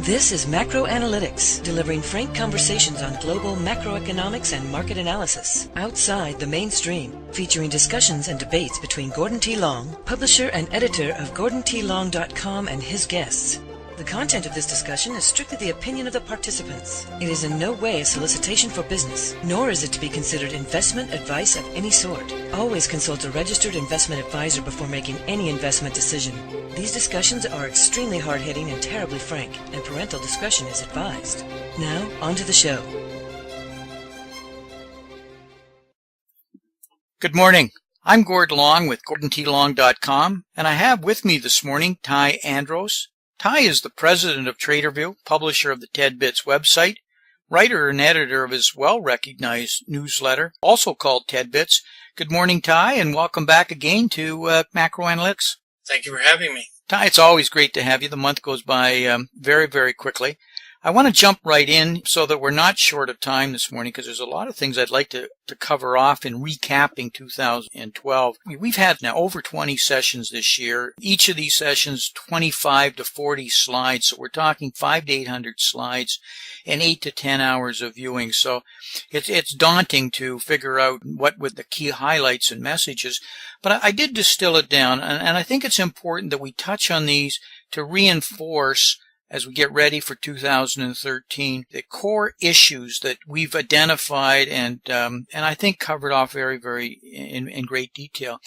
This is Macro Analytics, delivering frank conversations on global macroeconomics and market analysis, outside the mainstream, featuring discussions and debates between Gordon T. Long, publisher and editor of GordonTLong.com, and his guests. The content of this discussion is strictly the opinion of the participants. It is in no way a solicitation for business, nor is it to be considered investment advice of any sort. Always consult a registered investment advisor before making any investment decision. These discussions are extremely hard-hitting and terribly frank, and parental discretion is advised. Now, on to the show. Good morning. I'm Gord Long with GordonTLong.com, and I have with me this morning Ty Andros. Ty is the president of TraderView, publisher of the TEDBits website, writer and editor of his well-recognized newsletter, also called TEDBits. Good morning, Ty, and welcome back again to Macro Analytics. Thank you for having me. Ty, it's always great to have you. The month goes by very, very quickly. I want to jump right in so that we're not short of time this morning because there's a lot of things I'd like to cover off in recapping 2012. We've had now over 20 sessions this year. Each of these sessions, 25 to 40 slides. So we're talking 500 to 800 slides and 8 to 10 hours of viewing. So it's daunting to figure out what were the key highlights and messages. But I did distill it down, and I think it's important that we touch on these to reinforce as we get ready for 2013, the core issues that we've identified and I think covered off very, very in great detail.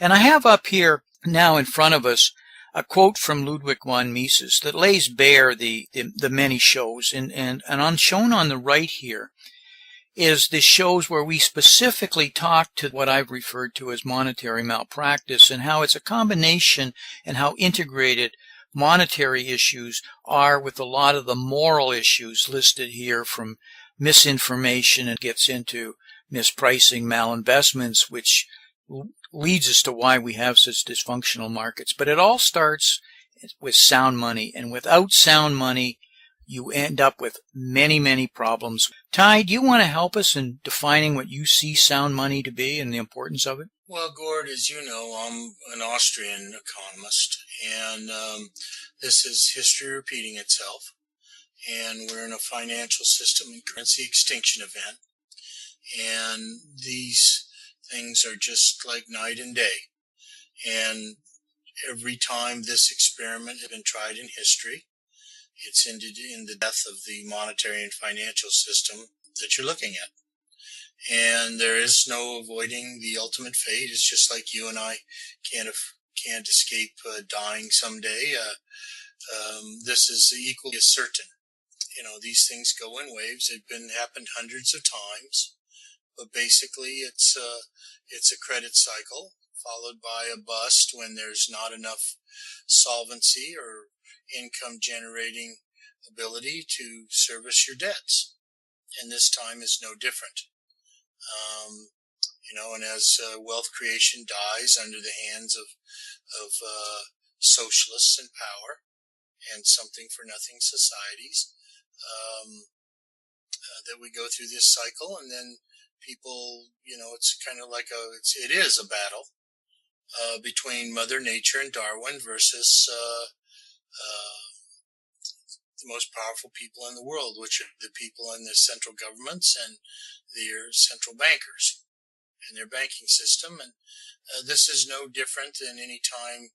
And I have up here now in front of us a quote from Ludwig von Mises that lays bare the many shows. And shown on the right here is the shows where we specifically talk to what I've referred to as monetary malpractice and how it's a combination and how integrated monetary issues are with a lot of the moral issues listed here, from misinformation and gets into mispricing, malinvestments, which leads us to why we have such dysfunctional markets. But it all starts with sound money, and without sound money, you end up with many, many problems. Ty, do you want to help us in defining what you see sound money to be and the importance of it? Well, Gord, as you know, I'm an Austrian economist, and this is history repeating itself. And we're in a financial system and currency extinction event. And these things are just like night and day. And every time this experiment has been tried in history, it's ended in the death of the monetary and financial system that you're looking at. And there is no avoiding the ultimate fate. It's just like you and I can't escape dying someday. This is equally as certain. You know, these things go in waves. They've happened hundreds of times, but basically it's a credit cycle followed by a bust when there's not enough solvency or income generating ability to service your debts. And this time is no different. And as wealth creation dies under the hands of socialists in power and something for nothing societies, that we go through this cycle, and then people, it's kind of like it is a battle between Mother Nature and Darwin versus the most powerful people in the world, which are the people in the central governments and their central bankers and their banking system. And this is no different than any time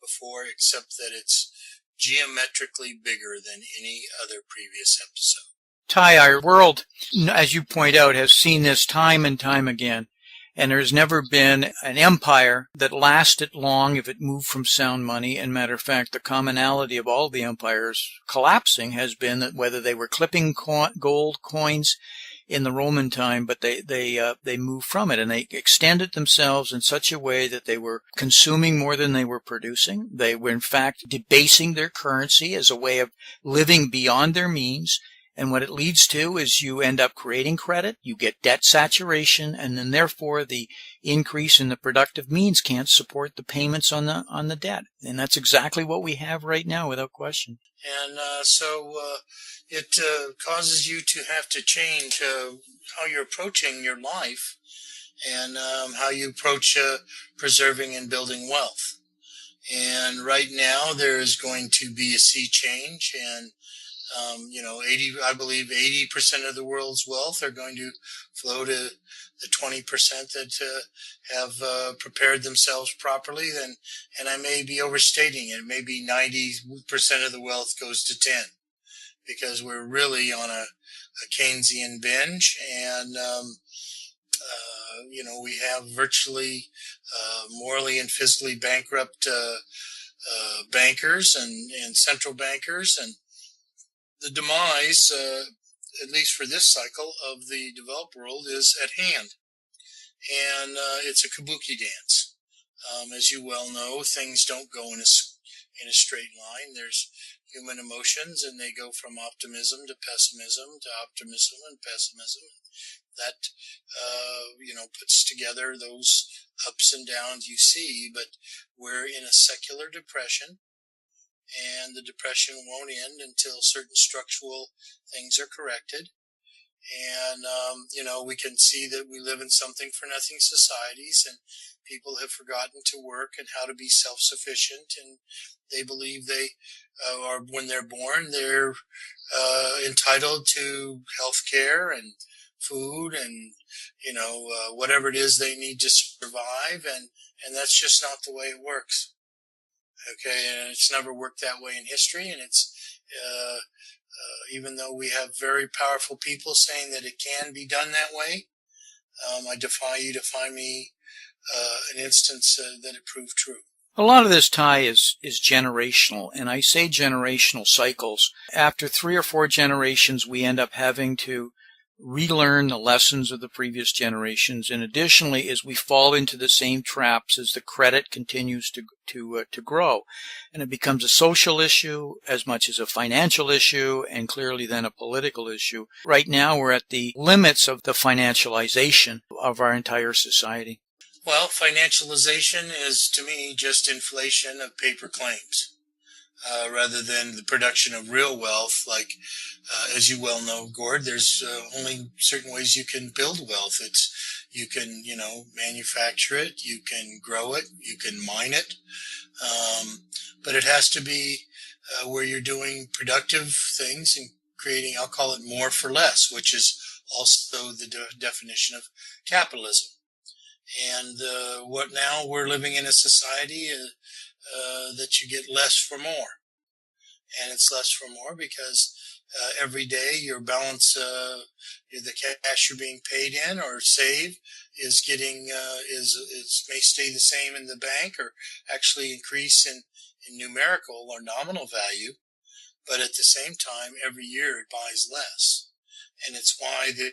before, except that it's geometrically bigger than any other previous episode. Ty, our world, as you point out, has seen this time and time again. And there's never been an empire that lasted long if it moved from sound money. And matter of fact, the commonality of all the empires collapsing has been that whether they were clipping gold coins in the Roman time, but they moved from it, and they extended themselves in such a way that they were consuming more than they were producing. They were in fact debasing their currency as a way of living beyond their means. And what it leads to is you end up creating credit, you get debt saturation, and then therefore the increase in the productive means can't support the payments on the debt. And that's exactly what we have right now, without question. And so it causes you to have to change how you're approaching your life and how you approach preserving and building wealth. And right now there is going to be a sea change, and I believe 80% of the world's wealth are going to flow to the 20% that have prepared themselves properly. And I may be overstating it. Maybe 90% of the wealth goes to 10, because we're really on a Keynesian binge. And, we have virtually morally and physically bankrupt bankers and central bankers, and the demise, at least for this cycle, of the developed world is at hand. And it's a kabuki dance. As you well know, things don't go in a straight line. There's human emotions, and they go from optimism to pessimism to optimism and pessimism. That, puts together those ups and downs you see, but we're in a secular depression, and the depression won't end until certain structural things are corrected. And, we can see that we live in something for nothing societies, and people have forgotten to work and how to be self-sufficient, and they believe they are, when they're born, they're entitled to health care and food and, whatever it is they need to survive. And that's just not the way it works. Okay. And it's never worked that way in history. And it's, even though we have very powerful people saying that it can be done that way, I defy you to find me an instance that it proved true. A lot of this, Ty, is generational, and I say generational cycles. After 3 or 4 generations, we end up having to relearn the lessons of the previous generations, and additionally, as we fall into the same traps as the credit continues to grow, and it becomes a social issue as much as a financial issue, and clearly then a political issue. Right now, we're at the limits of the financialization of our entire society. Well, financialization is, to me, just inflation of paper claims, rather than the production of real wealth. Like, as you well know, Gord, there's only certain ways you can build wealth. You can, manufacture it, you can grow it, you can mine it, but it has to be where you're doing productive things and creating, I'll call it more for less, which is also the definition of capitalism. And what now we're living in a society that you get less for more. And it's less for more because every day your balance, the cash you're being paid in or save is getting, may stay the same in the bank or actually increase in numerical or nominal value. But at the same time, every year it buys less. And it's why the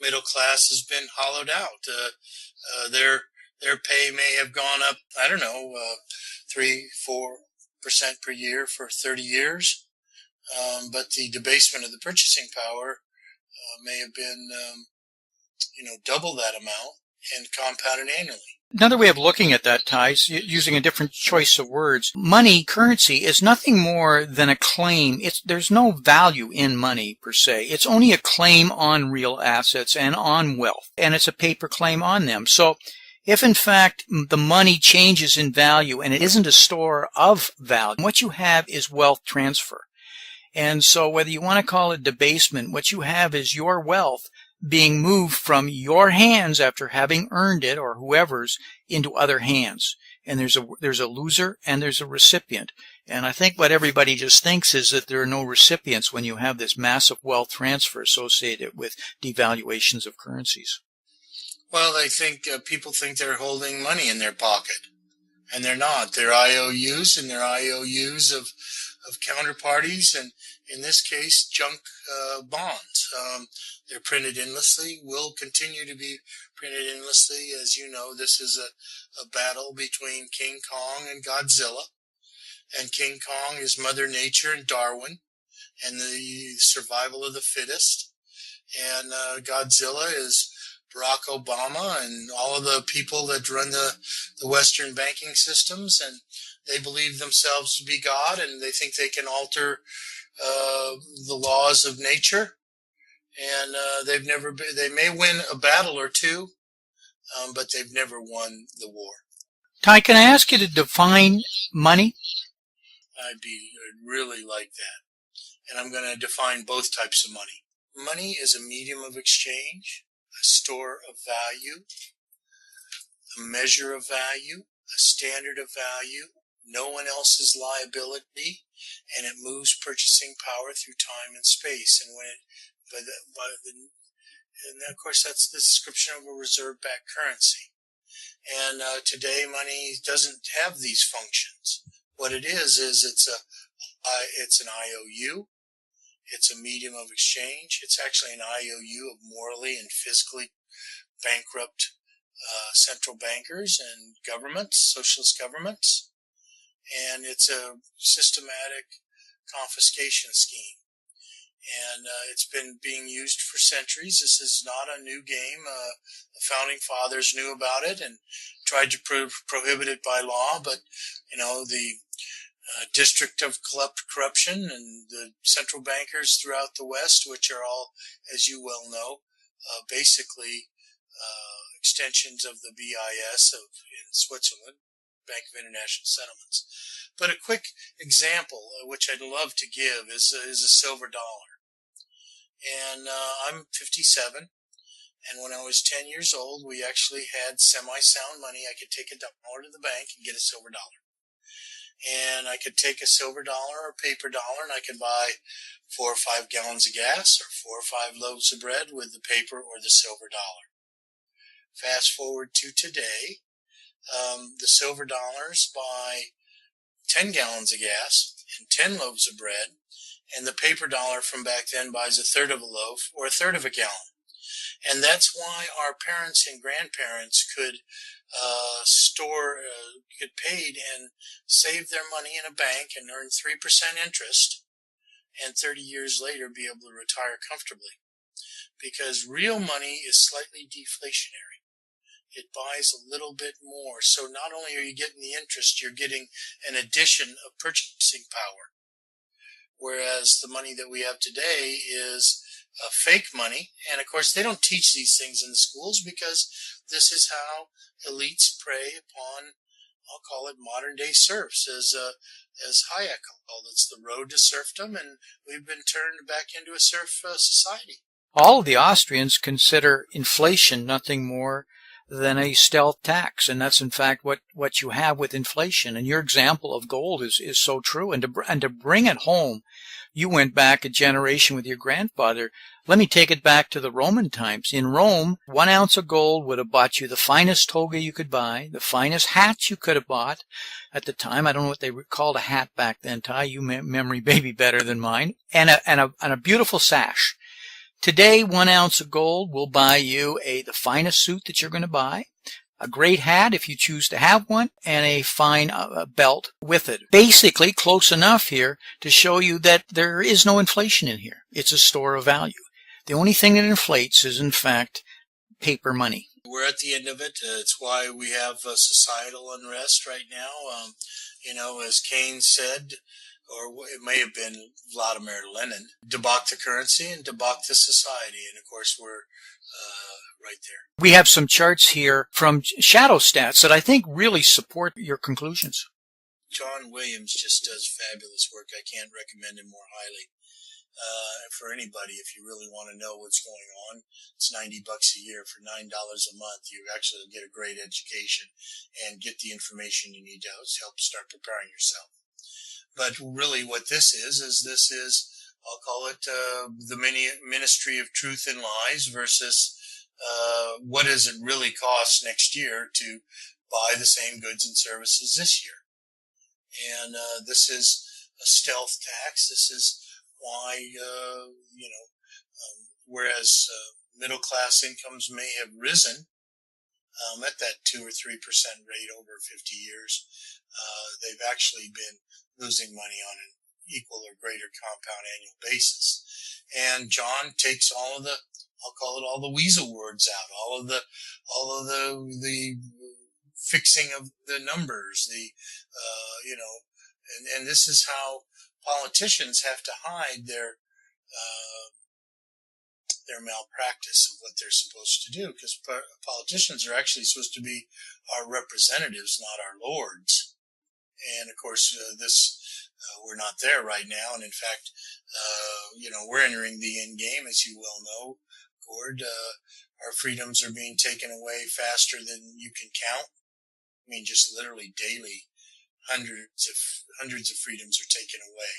middle class has been hollowed out. Their pay may have gone up, 3-4% per year for 30 years. But the debasement of the purchasing power may have been, double that amount and compounded annually. Another way of looking at that, Ty, using a different choice of words, money, currency, is nothing more than a claim. There's no value in money per se. It's only a claim on real assets and on wealth, and it's a paper claim on them. So if in fact the money changes in value and it isn't a store of value, what you have is wealth transfer. And so whether you want to call it debasement, what you have is your wealth being moved from your hands after having earned it, or whoever's, into other hands. And there's a loser and there's a recipient. And I think what everybody just thinks is that there are no recipients when you have this massive wealth transfer associated with devaluations of currencies. Well, people think they're holding money in their pocket, and they're not. They're IOUs, and they're IOUs of counterparties, and in this case, junk bonds. They're printed endlessly, will continue to be printed endlessly. As you know, this is a battle between King Kong and Godzilla. And King Kong is Mother Nature and Darwin and the survival of the fittest. And Godzilla is Barack Obama and all of the people that run the Western banking systems. And they believe themselves to be God, and they think they can alter the laws of nature. And they may win a battle or two, but they've never won the war. Ty, can I ask you to define money? I'd really like that. and I'm going to define both types of money. Money is a medium of exchange, a store of value, a measure of value, a standard of value, no one else's liability, and it moves purchasing power through time and space. And and of course, that's the description of a reserve-backed currency. And today, money doesn't have these functions. What it is it's an IOU. It's a medium of exchange. It's actually an IOU of morally and physically bankrupt central bankers and governments, socialist governments. And it's a systematic confiscation scheme. And it's been being used for centuries. This is not a new game. The founding fathers knew about it and tried to prohibit it by law, but the District of Corruption and the central bankers throughout the West, which are all, as you well know, basically extensions of the BIS in Switzerland, Bank of International Settlements. But a quick example, which I'd love to give, is a silver dollar. And I'm 57, and when I was 10 years old, we actually had semi-sound money. I could take $1 to the bank and get a silver dollar. And I could take a silver dollar or paper dollar, and I could buy 4 or 5 gallons of gas or 4 or 5 loaves of bread with the paper or the silver dollar. Fast forward to today, the silver dollars buy 10 gallons of gas and 10 loaves of bread, and the paper dollar from back then buys 1/3 of a loaf or 1/3 of a gallon. And that's why our parents and grandparents could get paid and save their money in a bank and earn 3% interest, and 30 years later be able to retire comfortably. Because real money is slightly deflationary. It buys a little bit more. So not only are you getting the interest, you're getting an addition of purchasing power. Whereas the money that we have today is fake money. And of course, they don't teach these things in the schools because this is how elites prey upon, I'll call it modern day serfs, as Hayek called it. It's the road to serfdom, and we've been turned back into a serf society. All of the Austrians consider inflation nothing more than a stealth tax, and that's in fact what you have with inflation. And your example of gold is so true. And to bring it home, you went back a generation with your grandfather. Let me take it back to the Roman times. In Rome, 1 ounce of gold would have bought you the finest toga you could buy, the finest hat you could have bought at the time. I don't know what they called a hat back then, Ty. You memory baby better than mine. And a beautiful sash. Today, 1 ounce of gold will buy you the finest suit that you're going to buy, a great hat if you choose to have one, and a fine belt with it. Basically, close enough here to show you that there is no inflation in here. It's a store of value. The only thing that inflates is, in fact, paper money. We're at the end of it. It's why we have societal unrest right now. As Keynes said, or it may have been Vladimir Lenin, debauch the currency and debauch the society. And of course, we're right there. We have some charts here from Shadow Stats that I think really support your conclusions. John Williams just does fabulous work. I can't recommend him more highly. For anybody, if you really want to know what's going on, it's $90 a year. For $9 a month, you actually get a great education and get the information you need to help start preparing yourself. But really what this is I'll call it the Ministry of Truth and Lies versus what does it really cost next year to buy the same goods and services this year. And this is a stealth tax. This is why, whereas middle class incomes may have risen at that 2 or 3% rate over 50 years, they've actually been losing money on an equal or greater compound annual basis. And John takes all of the, I'll call it all the weasel words out, all of the fixing of the numbers, and this is how politicians have to hide their malpractice of what they're supposed to do, because politicians are actually supposed to be our representatives, not our lords. And of course, this we're not there right now. And in fact, we're entering the end game, as you well know, Gord. Our freedoms are being taken away faster than you can count. I mean, just literally daily, hundreds of freedoms are taken away.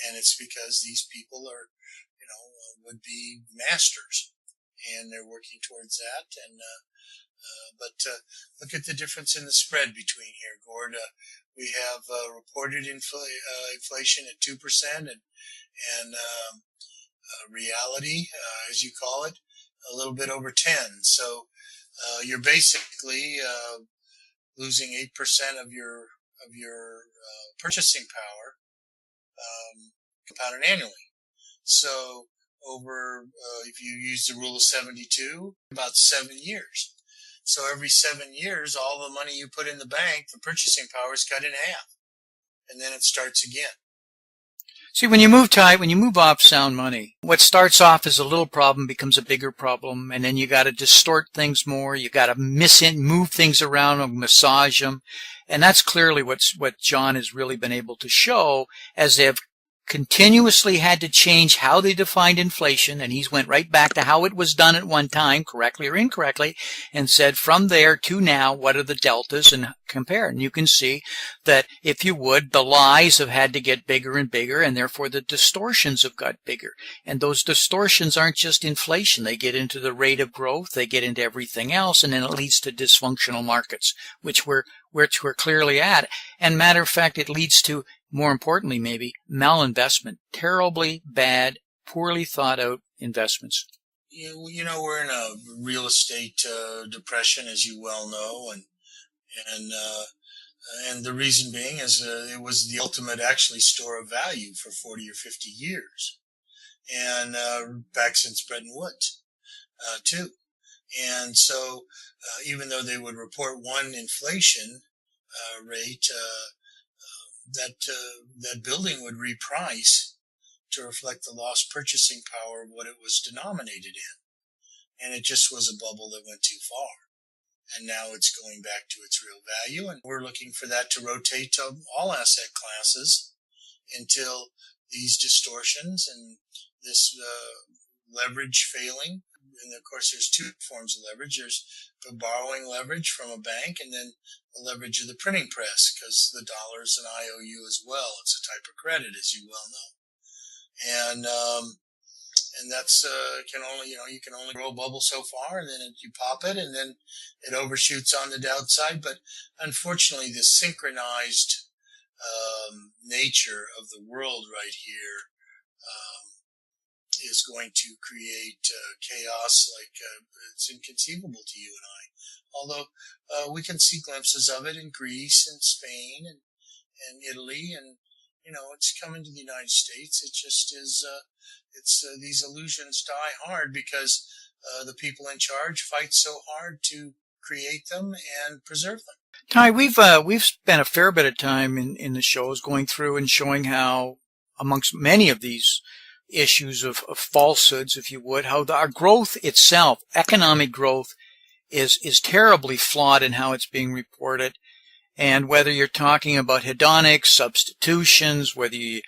And it's because these people are, would be masters, and they're working towards that. And, but look at the difference in the spread between here, Gord. We have reported inflation at 2%, and reality, as you call it, a little bit over 10. So you're basically losing 8% of your purchasing power compounded annually. So over, if you use the rule of 72, about 7 years. So every 7 years, all the money you put in the bank, the purchasing power is cut in half, and then it starts again. See, when you move off sound money, what starts off as a little problem becomes a bigger problem, and then you got to distort things more. You got to move things around, massage them, and that's clearly what John has really been able to show, as they've continuously had to change how they defined inflation, and he's went right back to how it was done at one time, correctly or incorrectly, and said from there to now, what are the deltas, and compare. And you can see that, if you would, the lies have had to get bigger and bigger, and therefore the distortions have got bigger. And those distortions aren't just inflation. They get into the rate of growth, they get into everything else, and then it leads to dysfunctional markets, which we're clearly at. And matter of fact, it leads to, more importantly maybe, malinvestment. Terribly bad, poorly thought out investments. We're in a real estate depression, as you well know, and the reason being is it was the ultimate actually store of value for 40 or 50 years, and back since Bretton Woods too. And so even though they would report one inflation rate, that building would reprice to reflect the lost purchasing power of what it was denominated in. And it just was a bubble that went too far. And now it's going back to its real value. And we're looking for that to rotate to all asset classes until these distortions and this leverage failing. And of course, there's two forms of leverage. There's the borrowing leverage from a bank, and then the leverage of the printing press, because the dollar is an IOU as well. It's a type of credit, as you well know. And that's you can only grow a bubble so far, and then you pop it, and then it overshoots on the downside. But unfortunately, the synchronized nature of the world right here is going to create chaos like it's inconceivable to you and I. Although we can see glimpses of it in Greece and Spain and Italy, and it's coming to the United States. It just is. These illusions die hard because the people in charge fight so hard to create them and preserve them. Ty, we've spent a fair bit of time in the shows going through and showing how, amongst many of these issues of falsehoods, if you would, how our growth itself, economic growth, is terribly flawed in how it's being reported. And whether you're talking about hedonics, substitutions, whether you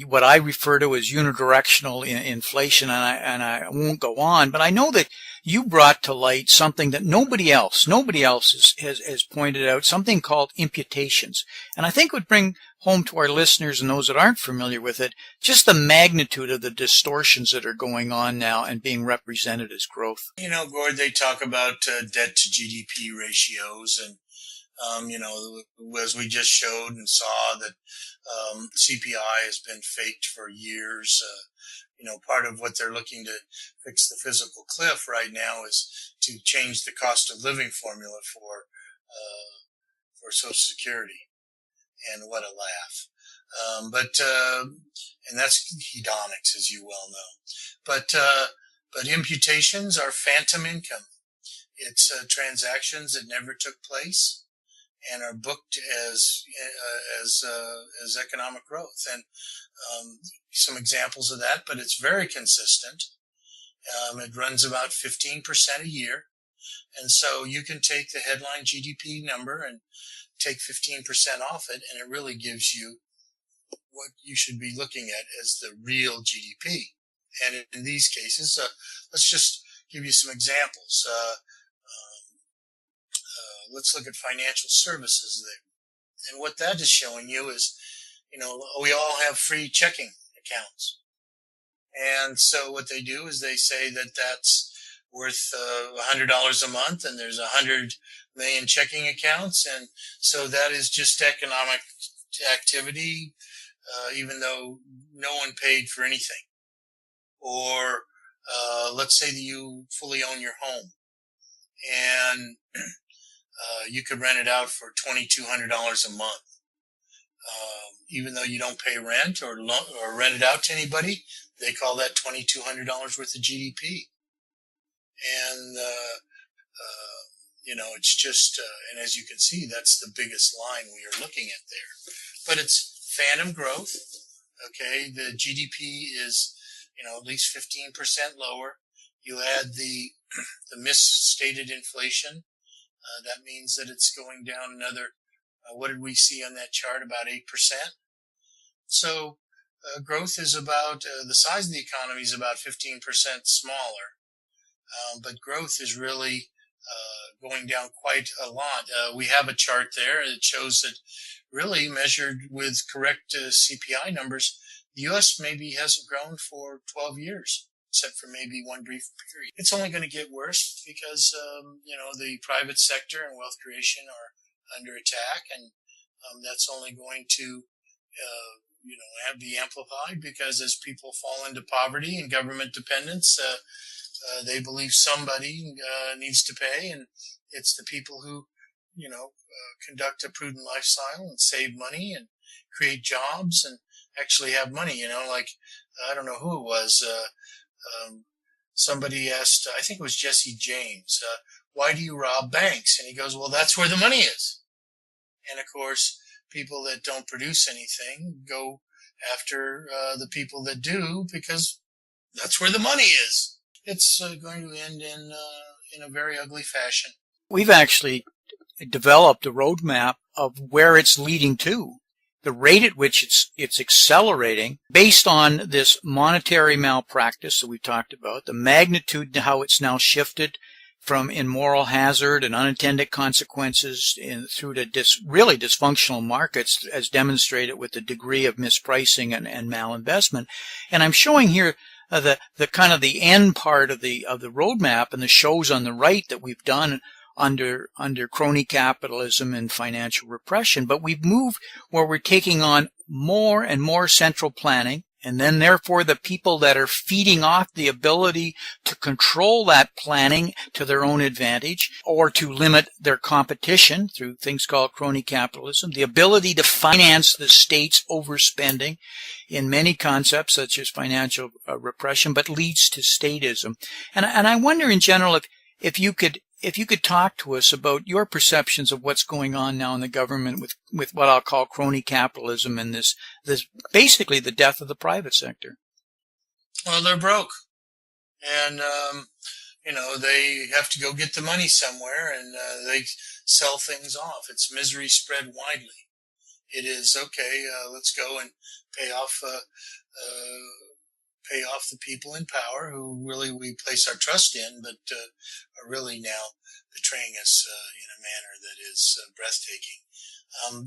what I refer to as unidirectional inflation, and I won't go on, but I know that you brought to light something that nobody else has pointed out, something called imputations. And I think would bring home to our listeners and those that aren't familiar with it, just the magnitude of the distortions that are going on now and being represented as growth. Gord, they talk about debt to GDP ratios, and as we just showed and saw that CPI has been faked for years. Part of what they're looking to fix the physical cliff right now is to change the cost of living formula for Social Security. And what a laugh. And that's hedonics, as you well know. But imputations are phantom income. It's transactions that never took place and are booked as economic growth. And some examples of that, but it's very consistent. It runs about 15% a year. And so you can take the headline GDP number and take 15% off it, and it really gives you what you should be looking at as the real GDP. And in these cases, let's just give you some examples. Let's look at financial services there. And what that is showing you is, we all have free checking accounts. And so what they do is they say that that's worth $100 a month, and there's 100 million checking accounts. And so that is just economic activity, even though no one paid for anything. Or let's say that you fully own your home, and you could rent it out for $2,200 a month. Even though you don't pay rent or rent it out to anybody, they call that $2,200 worth of GDP. And, it's just, and as you can see, that's the biggest line we are looking at there. But it's phantom growth. Okay. The GDP is, at least 15% lower. You add the misstated inflation. That means that it's going down another, what did we see on that chart? About 8%. So growth is about, the size of the economy is about 15% smaller. But growth is really going down quite a lot. We have a chart there that shows that really measured with correct CPI numbers, the U.S. maybe hasn't grown for 12 years, except for maybe one brief period. It's only going to get worse because, the private sector and wealth creation are under attack, and that's only going to, be amplified because as people fall into poverty and government dependence, they believe somebody needs to pay, and it's the people who, conduct a prudent lifestyle and save money and create jobs and actually have money. I don't know who it was. Somebody asked, I think it was Jesse James, why do you rob banks? And he goes, well, that's where the money is. And of course, people that don't produce anything go after the people that do because that's where the money is. It's going to end in a very ugly fashion. We've actually developed a roadmap of where it's leading to, the rate at which it's accelerating based on this monetary malpractice that we talked about, the magnitude to how it's now shifted from immoral hazard and unintended consequences through to really dysfunctional markets, as demonstrated with the degree of mispricing and malinvestment. And I'm showing here the kind of the end part of the roadmap, and the shows on the right that we've done under crony capitalism and financial repression. But we've moved where we're taking on more and more central planning, and then therefore the people that are feeding off the ability to control that planning to their own advantage or to limit their competition through things called crony capitalism, the ability to finance the state's overspending in many concepts such as financial repression, but leads to statism. And I wonder in general if you could talk to us about your perceptions of what's going on now in the government with what I'll call crony capitalism and this basically the death of the private sector. Well, they're broke, and they have to go get the money somewhere, and they sell things off. It's misery spread widely. It is okay. Let's go and pay off the people in power who really we place our trust in, but are really now betraying us in a manner that is breathtaking.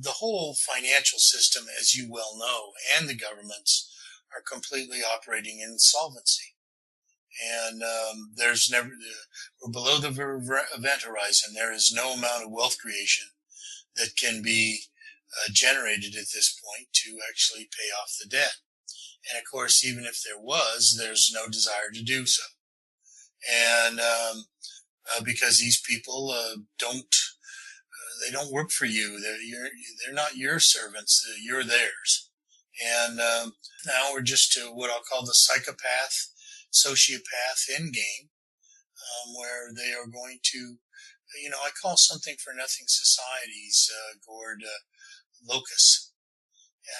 The whole financial system, as you well know, and the governments are completely operating in insolvency. And we're below the event horizon. There is no amount of wealth creation that can be generated at this point to actually pay off the debt. And of course, even if there was, there's no desire to do so. And because these people they don't work for you. They're not your servants. You're theirs. And now we're just to what I'll call the psychopath, sociopath endgame, where they are going to, I call something for nothing societies, Gord, locusts.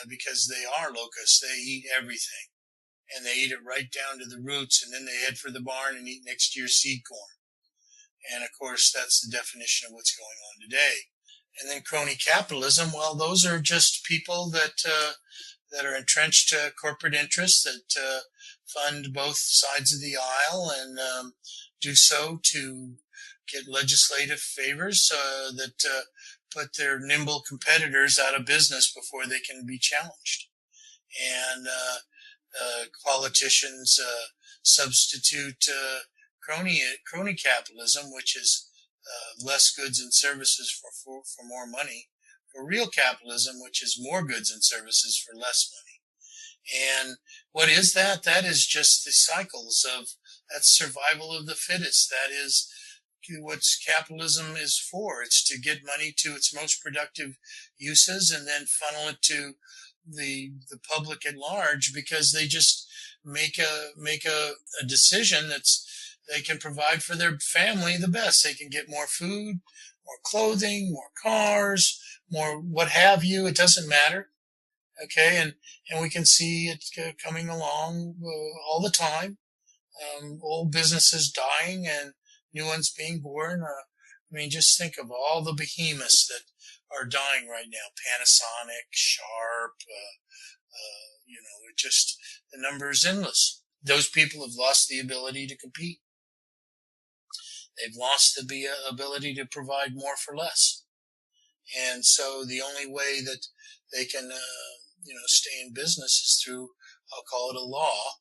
Because they are locusts. They eat everything. And they eat it right down to the roots, and then they head for the barn and eat next year's seed corn. And of course, that's the definition of what's going on today. And then crony capitalism, well, those are just people that that are entrenched corporate interests that fund both sides of the aisle and do so to get legislative favors that put their nimble competitors out of business before they can be challenged. And politicians substitute crony capitalism, which is less goods and services for more money, for real capitalism, which is more goods and services for less money. And what is that? That is just the cycles of that's survival of the fittest. That is what capitalism is for. It's to get money to its most productive uses and then funnel it to the public at large, because they just make a decision that's they can provide for their family the best. They can get more food, more clothing, more cars, more what have you. It doesn't matter. Okay, and we can see it coming along all the time. Old businesses dying and new ones being born. I mean, just think of all the behemoths that are dying right now. Panasonic, Sharp, it just, the number is endless. Those people have lost the ability to compete. They've lost the ability to provide more for less. And so the only way that they can, stay in business is through, I'll call it a law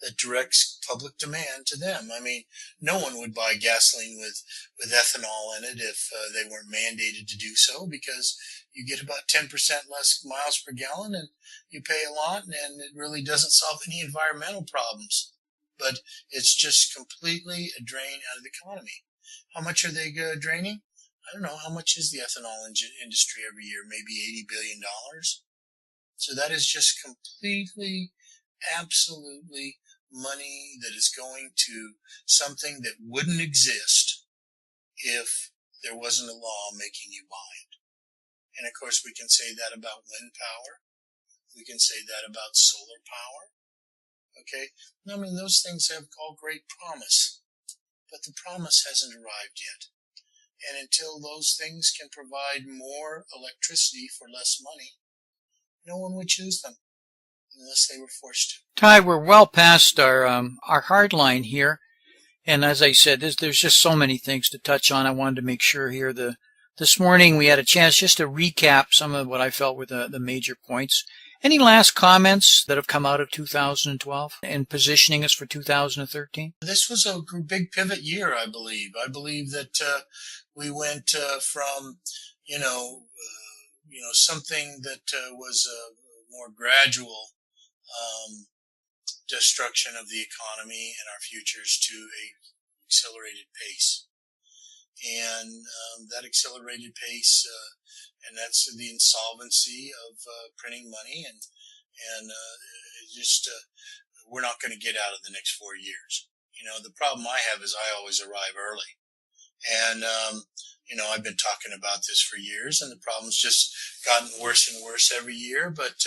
that directs public demand to them. I mean, no one would buy gasoline with ethanol in it if they weren't mandated to do so, because you get about 10% less miles per gallon and you pay a lot, and it really doesn't solve any environmental problems. But it's just completely a drain out of the economy. How much are they draining? I don't know. How much is the ethanol industry every year? Maybe $80 billion. So that is just completely, absolutely money that is going to something that wouldn't exist if there wasn't a law making you buy it. And of course, we can say that about wind power. We can say that about solar power. Okay? I mean, those things have all great promise, but the promise hasn't arrived yet. And until those things can provide more electricity for less money, no one would choose them unless they were forced to. Ty, we're well past our hard line here. And as I said, there's just so many things to touch on. I wanted to make sure here this morning we had a chance just to recap some of what I felt were the major points. Any last comments that have come out of 2012 and positioning us for 2013? This was a big pivot year, I believe. I believe that we went from, something that was a more gradual destruction of the economy and our futures to a accelerated pace. And that accelerated pace, and that's the insolvency of printing money, and we're not going to get out of the next 4 years. The problem I have is I always arrive early. And, I've been talking about this for years, and the problem's just gotten worse and worse every year. But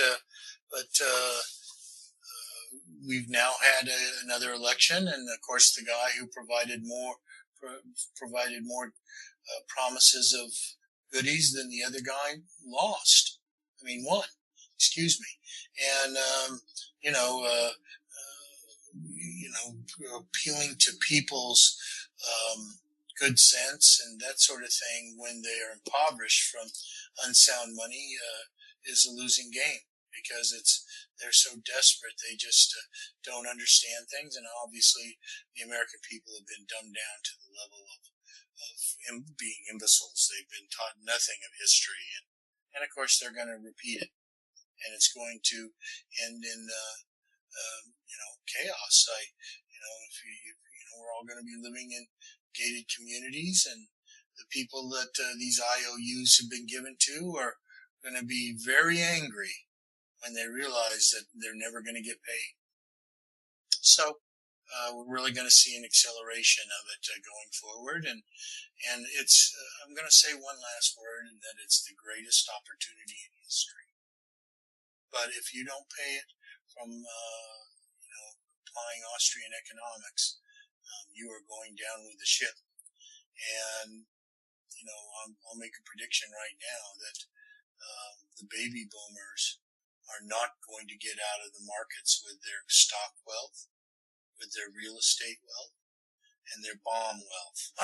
we've now had another election, and of course the guy who provided more promises of goodies than the other guy lost. Won. Excuse me. And appealing to people's good sense and that sort of thing when they are impoverished from unsound money is a losing game, because they're so desperate they just don't understand things. And obviously the American people have been dumbed down to the level of being imbeciles. They've been taught nothing of history, and of course they're going to repeat it, and it's going to end in chaos. We're all going to be living in gated communities, and the people that these IOUs have been given to are going to be very angry when they realize that they're never going to get paid. So we're really going to see an acceleration of it going forward, and it's I'm going to say one last word, and that it's the greatest opportunity in history. But if you don't pay it from applying Austrian economics, you are going down with the ship. And I'll make a prediction right now that the baby boomers are not going to get out of the markets with their stock wealth, with their real estate wealth, and their bond wealth.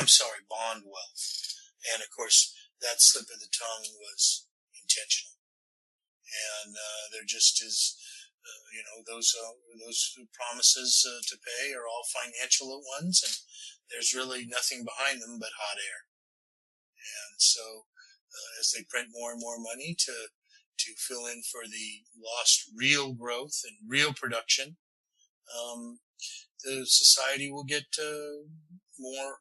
And of course, that slip of the tongue was intentional. And there just is, those promises to pay are all financial ones, and there's really nothing behind them but hot air. And so, as they print more and more money to fill in for the lost real growth and real production, the society will get more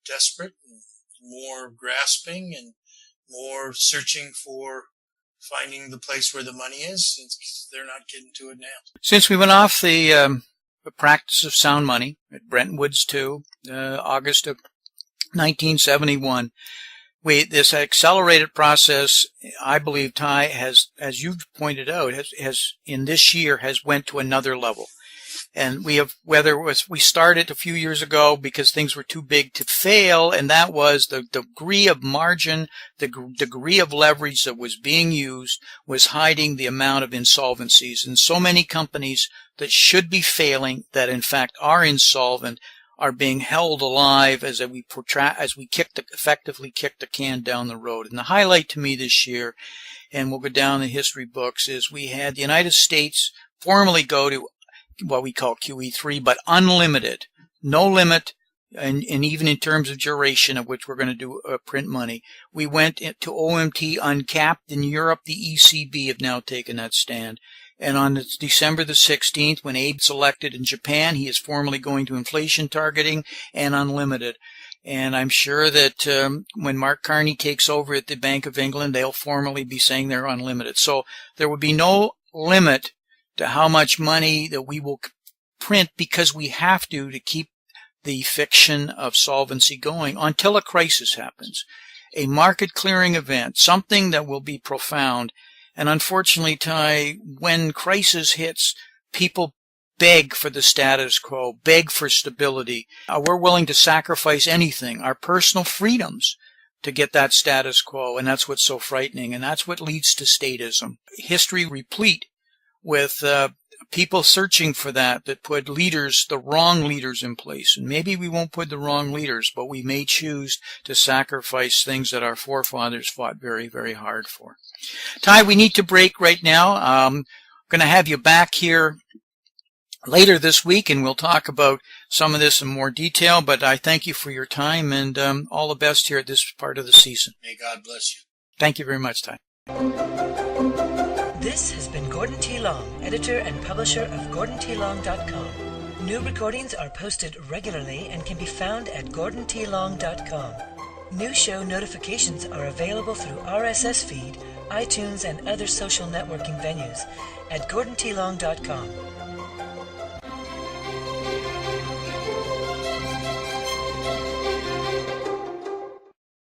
desperate, and more grasping, and more searching for finding the place where the money is, since they're not getting to it now. Since we went off the practice of sound money at Bretton Woods II, August of 1971, this accelerated process, I believe, Ty, has, as you've pointed out, has in this year has went to another level. And we started a few years ago because things were too big to fail, and that was the degree of margin, the degree of leverage that was being used was hiding the amount of insolvencies. And so many companies that should be failing, that in fact are insolvent, are being held alive as we effectively kick the can down the road. And the highlight to me this year, and we'll go down the history books, is we had the United States formally go to what we call QE3, but unlimited, no limit, and even in terms of duration, of which we're going to do print money. We went to OMT uncapped in Europe. The ECB have now taken that stand. And on December the 16th, when Abe's elected in Japan, he is formally going to inflation targeting and unlimited. And I'm sure that when Mark Carney takes over at the Bank of England, they'll formally be saying they're unlimited. So there will be no limit to how much money that we will print, because we have to keep the fiction of solvency going until a crisis happens, a market clearing event, something that will be profound. And unfortunately, Ty, when crisis hits, people beg for the status quo, beg for stability. We're willing to sacrifice anything, our personal freedoms, to get that status quo. And that's what's so frightening. And that's what leads to statism. History replete with people searching for that put leaders, the wrong leaders, in place. And maybe we won't put the wrong leaders, but we may choose to sacrifice things that our forefathers fought very, very hard for. Ty, we need to break right now. I'm going to have you back here later this week, and we'll talk about some of this in more detail. But I thank you for your time, and all the best here at this part of the season. May God bless you. Thank you very much, Ty. This has been Gordon T. Long, editor and publisher of GordonTLong.com. New recordings are posted regularly and can be found at GordonTLong.com. New show notifications are available through RSS feed, iTunes, and other social networking venues at GordonTLong.com.